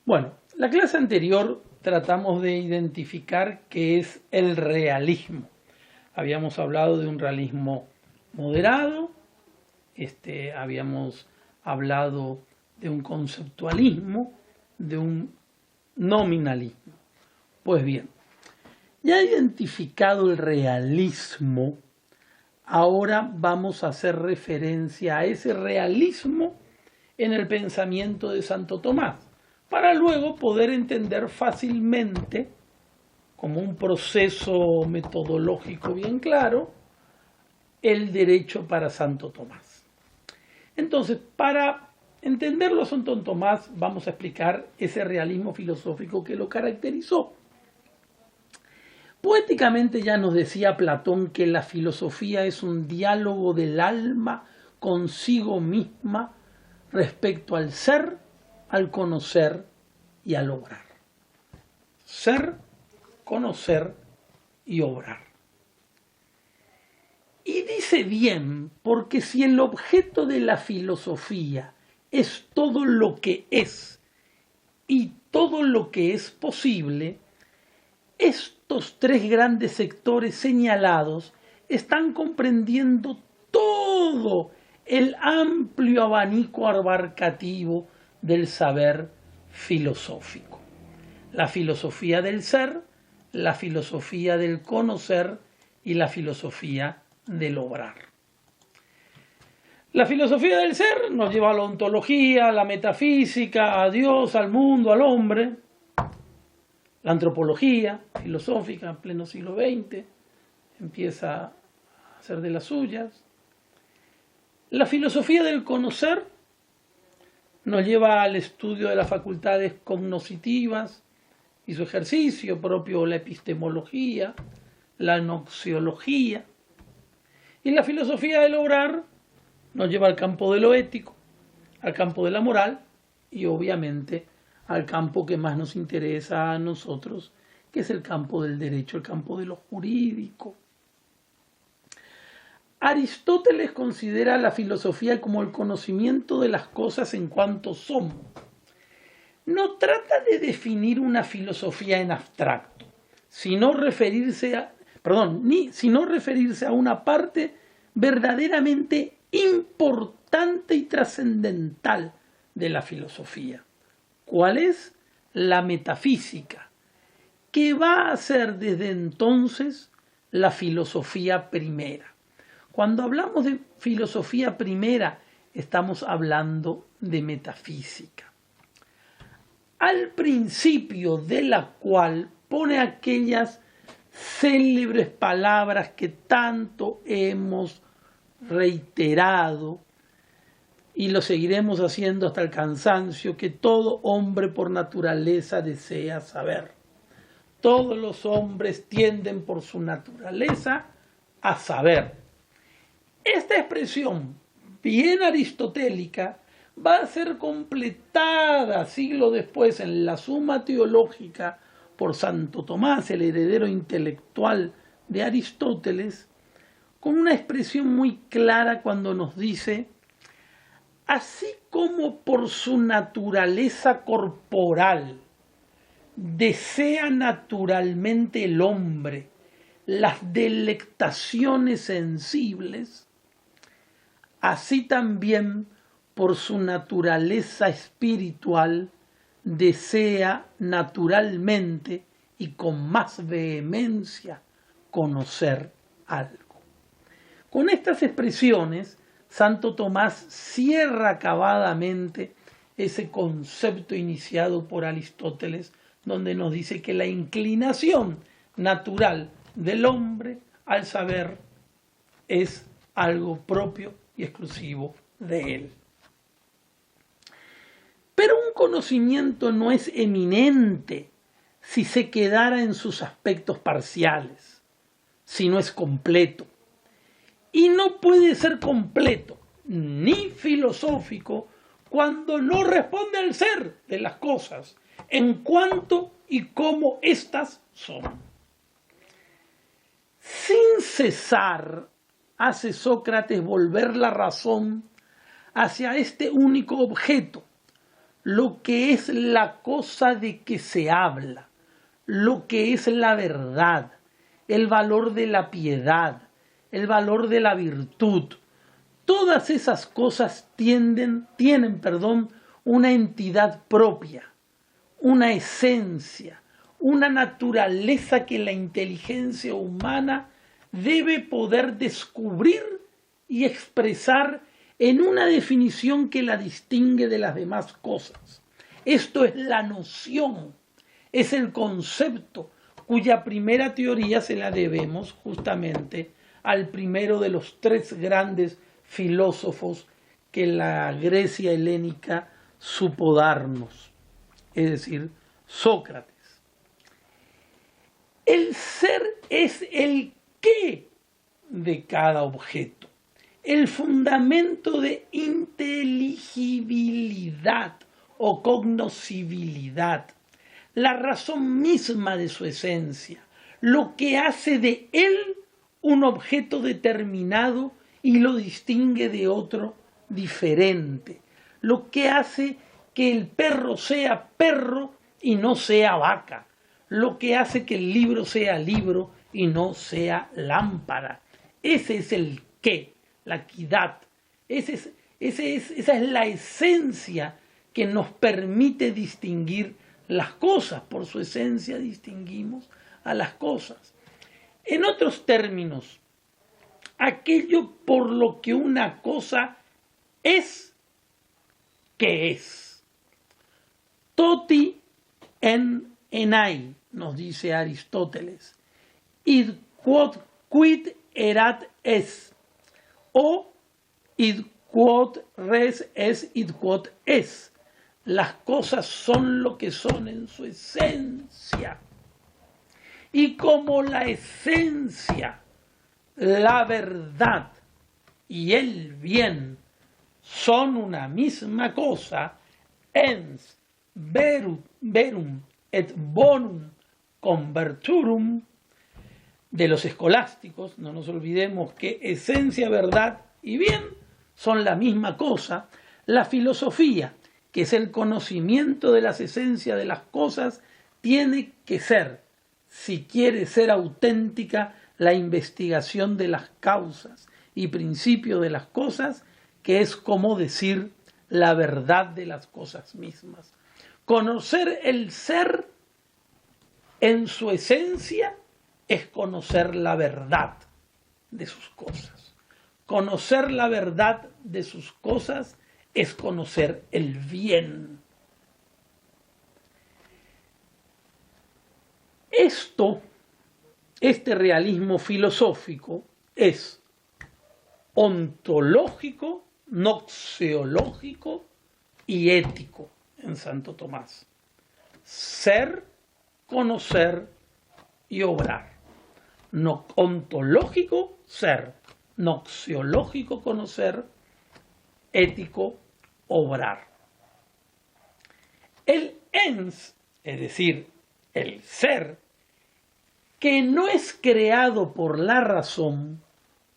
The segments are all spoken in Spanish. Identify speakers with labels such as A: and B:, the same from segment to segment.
A: Bueno, la clase anterior tratamos de identificar qué es el realismo. Habíamos hablado de un realismo moderado, habíamos hablado de un conceptualismo, de un nominalismo. Pues bien, ya identificado el realismo, ahora vamos a hacer referencia a ese realismo en el pensamiento de Santo Tomás, para luego poder entender fácilmente, como un proceso metodológico bien claro, el derecho para Santo Tomás. Entonces, para entenderlo a Santo Tomás, vamos a explicar ese realismo filosófico que lo caracterizó. Poéticamente ya nos decía Platón que la filosofía es un diálogo del alma consigo misma respecto al ser, al conocer y al obrar. Ser, conocer y obrar. Y dice bien, porque si el objeto de la filosofía es todo lo que es y todo lo que es posible, estos tres grandes sectores señalados están comprendiendo todo el amplio abanico abarcativo del saber filosófico. La filosofía del ser, la filosofía del conocer y la filosofía del obrar. La filosofía del ser nos lleva a la ontología, a la metafísica, a Dios, al mundo, al hombre. La antropología filosófica en pleno siglo XX empieza a hacer de las suyas. La filosofía del conocer nos lleva al estudio de las facultades cognoscitivas y su ejercicio propio, la epistemología, la noxiología. Y la filosofía del obrar nos lleva al campo de lo ético, al campo de la moral y obviamente al campo que más nos interesa a nosotros, que es el campo del derecho, el campo de lo jurídico. Aristóteles considera la filosofía como el conocimiento de las cosas en cuanto son. No trata de definir una filosofía en abstracto, sino referirse a una parte verdaderamente importante y trascendental de la filosofía. ¿Cuál es? La metafísica, que va a ser desde entonces la filosofía primera. Cuando hablamos de filosofía primera, estamos hablando de metafísica, al principio de la cual pone aquellas célebres palabras que tanto hemos reiterado y lo seguiremos haciendo hasta el cansancio, que todo hombre por naturaleza desea saber. Todos los hombres tienden por su naturaleza a saber. Esta expresión bien aristotélica va a ser completada siglo después en la Suma Teológica por Santo Tomás, el heredero intelectual de Aristóteles, con una expresión muy clara cuando nos dice: así como por su naturaleza corporal desea naturalmente el hombre las delectaciones sensibles, así también por su naturaleza espiritual desea naturalmente y con más vehemencia conocer algo. Con estas expresiones, Santo Tomás cierra acabadamente ese concepto iniciado por Aristóteles, donde nos dice que la inclinación natural del hombre al saber es algo propio y exclusivo de él. Pero un conocimiento no es eminente si se quedara en sus aspectos parciales, si no es completo. Y no puede ser completo ni filosófico cuando no responde al ser de las cosas en cuanto y cómo éstas son. Sin cesar hace Sócrates volver la razón hacia este único objeto, lo que es la cosa de que se habla, lo que es la verdad, el valor de la piedad, el valor de la virtud. Todas esas cosas tienen, una entidad propia, una esencia, una naturaleza que la inteligencia humana debe poder descubrir y expresar en una definición que la distingue de las demás cosas. Esto es la noción, es el concepto cuya primera teoría se la debemos justamente al primero de los tres grandes filósofos que la Grecia helénica supo darnos, es decir, Sócrates. El ser es el qué de cada objeto, el fundamento de inteligibilidad o cognoscibilidad, la razón misma de su esencia, lo que hace de él un objeto determinado y lo distingue de otro diferente, lo que hace que el perro sea perro y no sea vaca, lo que hace que el libro sea libro y no sea lámpara. Ese es el qué, la equidad. Esa es la esencia que nos permite distinguir las cosas. Por su esencia distinguimos a las cosas. En otros términos, aquello por lo que una cosa es, que es. Toti en enai, nos dice Aristóteles. Id quid erat es. O id quod res es id quod es. Las cosas son lo que son en su esencia. Y como la esencia, la verdad y el bien son una misma cosa, ens verum et bonum converturum, de los escolásticos, no nos olvidemos que esencia, verdad y bien son la misma cosa. La filosofía, que es el conocimiento de las esencias de las cosas, tiene que ser, si quiere ser auténtica, la investigación de las causas y principios de las cosas, que es como decir la verdad de las cosas mismas. Conocer el ser en su esencia es conocer la verdad de sus cosas. Conocer la verdad de sus cosas es conocer el bien. Este realismo filosófico es ontológico, noxiológico y ético en Santo Tomás. Ser, conocer y obrar. No, ontológico, ser. Noxiológico, conocer. Ético, obrar. El ens, es decir, el ser, que no es creado por la razón,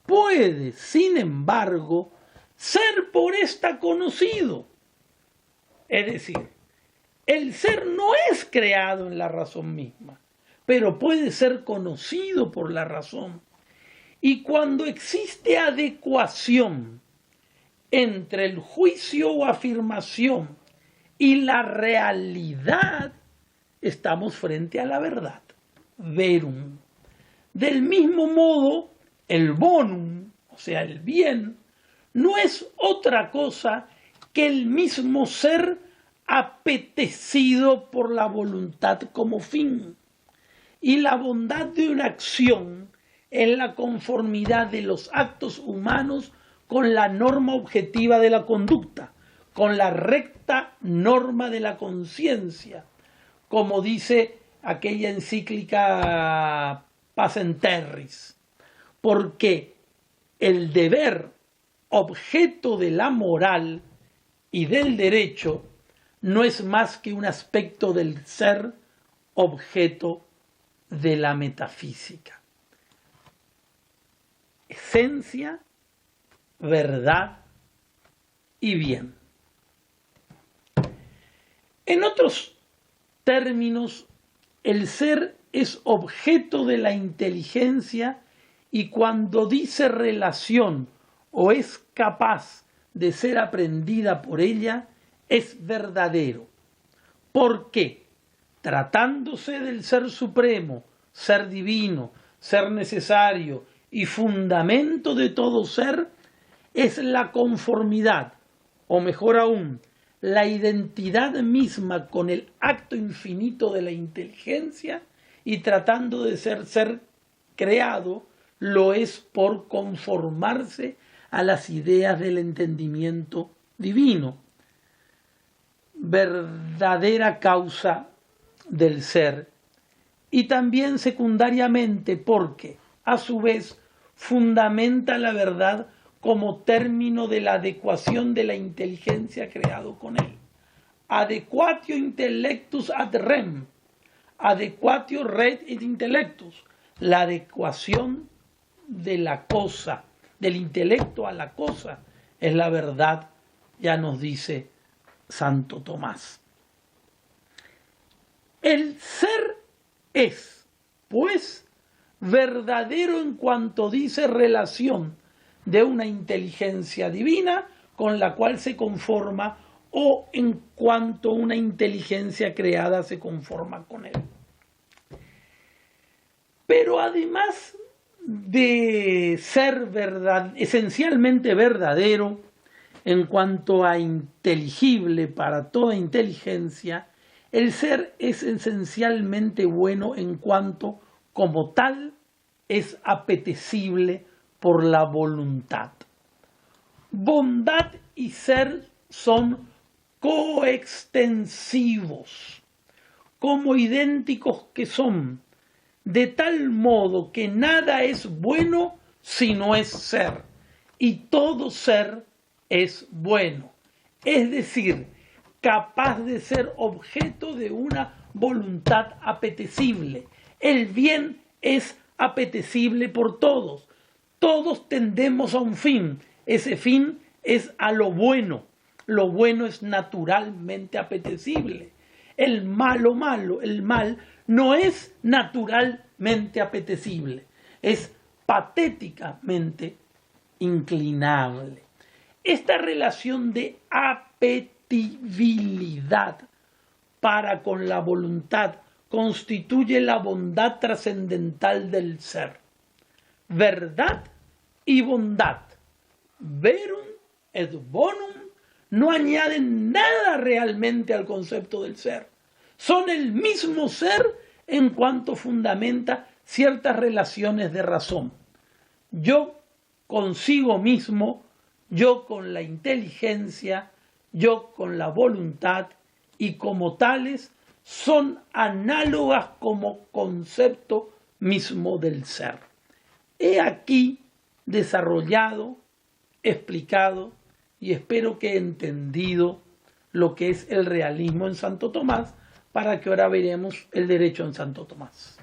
A: puede, sin embargo, ser por esta conocido. Es decir, el ser no es creado en la razón misma, pero puede ser conocido por la razón. Y cuando existe adecuación entre el juicio o afirmación y la realidad, estamos frente a la verdad. Verum. Del mismo modo, el bonum, o sea, el bien, no es otra cosa que el mismo ser apetecido por la voluntad como fin. Y la bondad de una acción en la conformidad de los actos humanos con la norma objetiva de la conducta, con la recta norma de la conciencia, como dice aquella encíclica Pacem Terris, porque el deber, objeto de la moral y del derecho, no es más que un aspecto del ser, objeto de la metafísica. Esencia, verdad y bien. En otros términos, el ser es objeto de la inteligencia y cuando dice relación o es capaz de ser aprendida por ella, es verdadero. ¿Por qué? Tratándose del ser supremo, ser divino, ser necesario y fundamento de todo ser, es la conformidad, o mejor aún, la identidad misma con el acto infinito de la inteligencia, y tratando de ser creado, lo es por conformarse a las ideas del entendimiento divino. Verdadera causa del ser, y también secundariamente porque, a su vez, fundamenta la verdad como término de la adecuación de la inteligencia creado con él. Adequatio intellectus ad rem, adequatio red et intellectus, la adecuación de la cosa, del intelecto a la cosa, es la verdad, ya nos dice Santo Tomás. El ser es, pues, verdadero en cuanto dice relación de una inteligencia divina con la cual se conforma o en cuanto una inteligencia creada se conforma con él. Pero además de ser esencialmente verdadero en cuanto a inteligible para toda inteligencia, el ser es esencialmente bueno en cuanto, como tal, es apetecible por la voluntad. Bondad y ser son coextensivos, como idénticos que son, de tal modo que nada es bueno si no es ser, y todo ser es bueno, es decir, capaz de ser objeto de una voluntad apetecible. El bien es apetecible por todos. Todos tendemos a un fin. Ese fin es a lo bueno. Lo bueno es naturalmente apetecible. El mal no es naturalmente apetecible. Es patéticamente inclinable. Esta relación de apetibilidad para con la voluntad constituye la bondad trascendental del ser. Verdad y bondad, verum et bonum, no añaden nada realmente al concepto del ser. Son el mismo ser en cuanto fundamenta ciertas relaciones de razón. Yo consigo mismo, yo con la inteligencia, yo con la voluntad, y como tales son análogas como concepto mismo del ser. He aquí desarrollado, explicado y espero que entendido lo que es el realismo en Santo Tomás, para que ahora veremos el derecho en Santo Tomás.